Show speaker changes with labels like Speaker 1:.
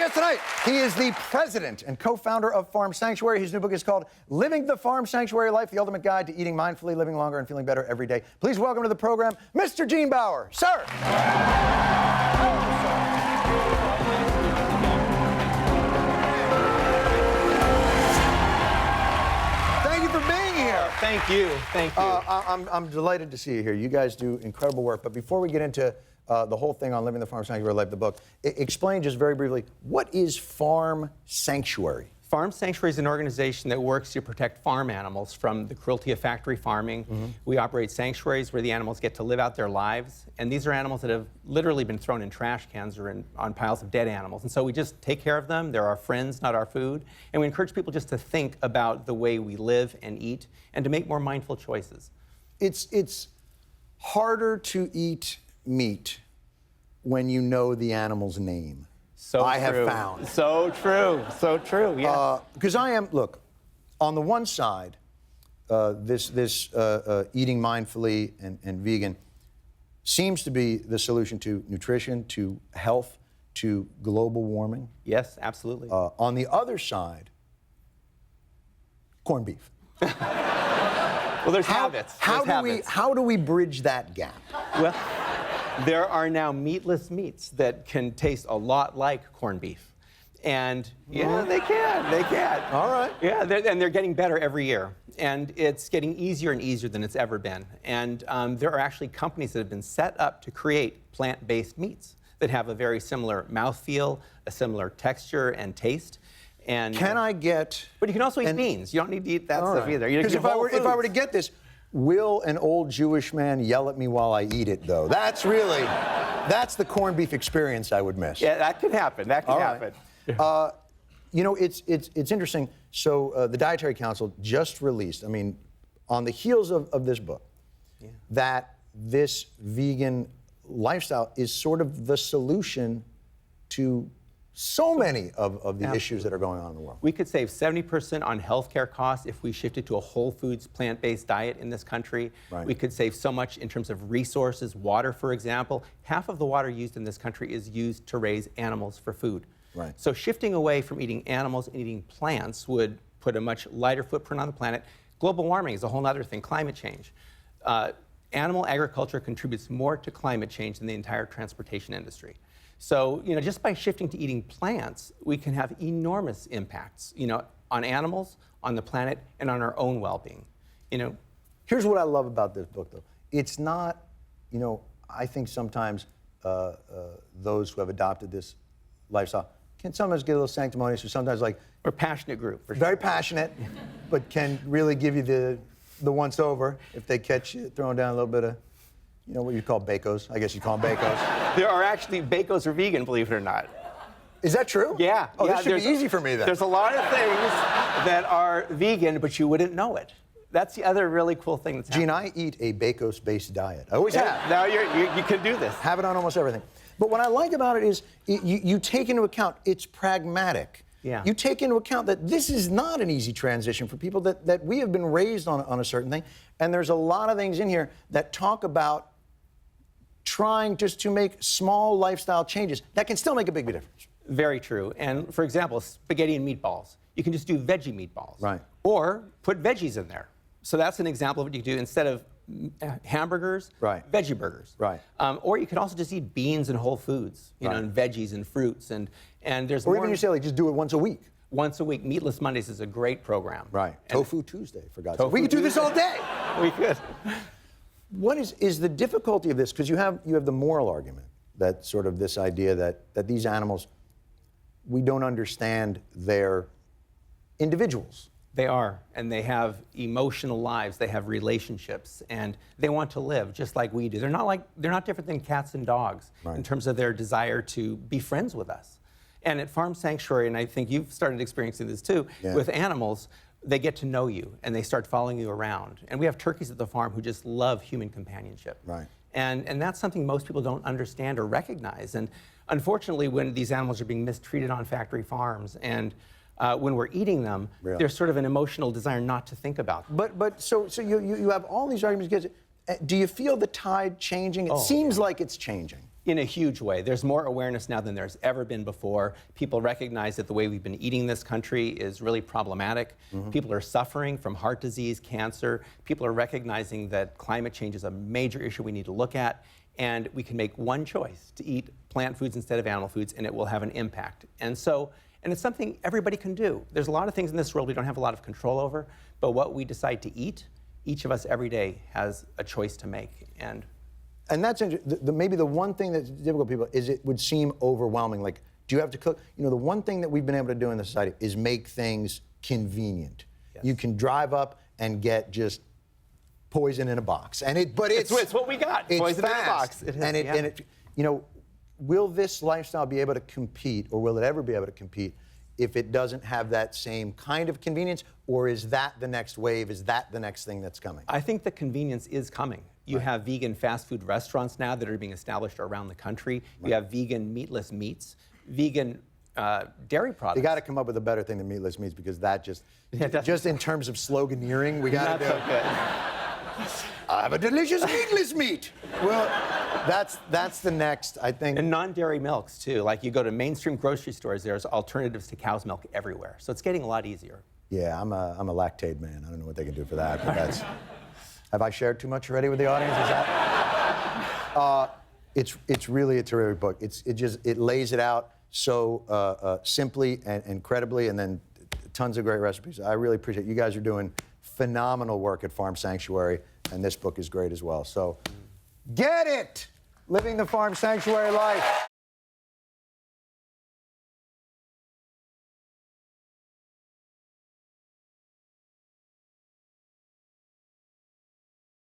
Speaker 1: guest tonight, he is the president and co-founder of Farm Sanctuary. His new book is called Living the Farm Sanctuary Life, the ultimate guide to eating mindfully, living longer, and feeling better every day. Please welcome to the program, Mr. Gene Baur. Sir. Thank you for being here.
Speaker 2: Thank you. Thank you.
Speaker 1: I'm delighted to see you here. You guys do incredible work. But before we get into the whole thing on Living the Farm Sanctuary Life, the book, explain just very briefly, what is Farm Sanctuary?
Speaker 2: Farm Sanctuary is an organization that works to protect farm animals from the cruelty of factory farming. Mm-hmm. We operate sanctuaries where the animals get to live out their lives. And these are animals that have literally been thrown in trash cans or on piles of dead animals. And so we just take care of them. They're our friends, not our food. And we encourage people just to think about the way we live and eat and to make more mindful choices.
Speaker 1: It's harder to eat meat when you know the animal's name.
Speaker 2: So
Speaker 1: I
Speaker 2: true.
Speaker 1: have found.
Speaker 2: So true. So true. Yeah.
Speaker 1: Because look, on the one side, this eating mindfully and vegan seems to be the solution to nutrition, to health, to global warming.
Speaker 2: Yes, absolutely.
Speaker 1: On the other side, corned beef.
Speaker 2: Well, there's habits.
Speaker 1: How do we bridge that gap?
Speaker 2: Well, there are now meatless meats that can taste a lot like corned beef. And yeah, they can.
Speaker 1: All right.
Speaker 2: Yeah, and they're getting better every year. And it's getting easier and easier than it's ever been. And there are actually companies that have been set up to create plant-based meats that have a very similar mouthfeel, a similar texture and taste. And
Speaker 1: can I get...
Speaker 2: But you can also eat beans. You don't need to eat that stuff either.
Speaker 1: Because if I were to get this, will an old Jewish man yell at me while I eat it, though? That's the corned beef experience I would miss.
Speaker 2: Yeah, that could happen. That could happen.
Speaker 1: You know, it's interesting. So the Dietary Council just released, I mean, on the heels of this book, that this vegan lifestyle is sort of the solution to so many of the issues that are going on in the world.
Speaker 2: We could save 70% on healthcare costs if we shifted to a whole foods, plant-based diet in this country. Right. We could save so much in terms of resources, water, for example. Half of the water used in this country is used to raise animals for food.
Speaker 1: Right.
Speaker 2: So shifting away from eating animals and eating plants would put a much lighter footprint on the planet. Global warming is a whole other thing, climate change. Animal agriculture contributes more to climate change than the entire transportation industry. So, you know, just by shifting to eating plants, we can have enormous impacts, you know, on animals, on the planet, and on our own well-being. You know,
Speaker 1: here's what I love about this book, though. It's not, you know, I think sometimes those who have adopted this lifestyle can sometimes get a little sanctimonious, or sometimes like...
Speaker 2: We're a passionate group, for sure.
Speaker 1: Very passionate, but can really give you the once-over if they catch you throwing down a little bit of, you know, what you call bacos. I guess you call them bacos.
Speaker 2: There are actually bacos are vegan, believe it or not.
Speaker 1: Is that true?
Speaker 2: Yeah.
Speaker 1: Oh, this should be easy for me then.
Speaker 2: There's a lot of things that are vegan, but you wouldn't know it. That's the other really cool thing that's happening.
Speaker 1: Gene, I eat a bacos-based diet. I always have.
Speaker 2: Now you can do this.
Speaker 1: Have it on almost everything. But what I like about it is you take into account it's pragmatic.
Speaker 2: Yeah.
Speaker 1: You take into account that this is not an easy transition for people, that we have been raised on a certain thing. And there's a lot of things in here that talk about trying just to make small lifestyle changes that can still make a big difference.
Speaker 2: Very true. And for example, spaghetti and meatballs. You can just do veggie meatballs.
Speaker 1: Right.
Speaker 2: Or put veggies in there. So that's an example of what you can do instead of hamburgers, veggie burgers.
Speaker 1: Right.
Speaker 2: Or you could also just eat beans and whole foods, you know, and veggies and fruits. And there's
Speaker 1: or even you say, like, just do it once a week.
Speaker 2: Once a week. Meatless Mondays is a great program.
Speaker 1: Right. Tofu Tuesday, for God's sake. We could do this all day.
Speaker 2: We could.
Speaker 1: What is the difficulty of this? Because you have the moral argument, that sort of this idea that these animals, we don't understand they're individuals.
Speaker 2: They are, and they have emotional lives, they have relationships, and they want to live just like we do. They're not different than cats and dogs in terms of their desire to be friends with us. And at Farm Sanctuary, and I think you've started experiencing this too, with animals, they get to know you and they start following you around. And we have turkeys at the farm who just love human companionship.
Speaker 1: Right.
Speaker 2: And that's something most people don't understand or recognize. And unfortunately, when these animals are being mistreated on factory farms and when we're eating them, there's sort of an emotional desire not to think about them.
Speaker 1: But so you have all these arguments against it. Do you feel the tide changing? It seems like it's changing.
Speaker 2: In a huge way. There's more awareness now than there's ever been before. People recognize that the way we've been eating this country is really problematic. People are suffering from heart disease, cancer. People are recognizing that climate change is a major issue we need to look at. And we can make one choice to eat plant foods instead of animal foods, and it will have an impact. And it's something everybody can do. There's a lot of things in this world we don't have a lot of control over, but what we decide to eat, each of us every day has a choice to make.
Speaker 1: And that's maybe the one thing that's difficult, people, is it would seem overwhelming. Like, do you have to cook? You know, the one thing that we've been able to do in the society is make things convenient.
Speaker 2: Yes.
Speaker 1: You can drive up and get just poison in a box, but it's
Speaker 2: what we got.
Speaker 1: It's
Speaker 2: Poison
Speaker 1: fast.
Speaker 2: in a box.
Speaker 1: And it, you know, will this lifestyle be able to compete, or will it ever be able to compete, if it doesn't have that same kind of convenience, or is that the next wave? Is that the next thing that's coming?
Speaker 2: I think the convenience is coming. You have vegan fast food restaurants now that are being established around the country. You have vegan meatless meats, vegan dairy products.
Speaker 1: You got to come up with a better thing than meatless meats, because that just in terms of sloganeering, we got to do.
Speaker 2: So good.
Speaker 1: I have a delicious meatless meat. Well, that's the next, I think.
Speaker 2: And non-dairy milks too. Like, you go to mainstream grocery stores, there's alternatives to cow's milk everywhere. So it's getting a lot easier.
Speaker 1: Yeah, I'm a lactate man. I don't know what they can do for that, but that's. Have I shared too much already with the audience? Is that? It's really a terrific book. It lays it out so simply and incredibly, and then tons of great recipes. I really appreciate it. You guys are doing phenomenal work at Farm Sanctuary, and this book is great as well. So get it! Living the Farm Sanctuary life.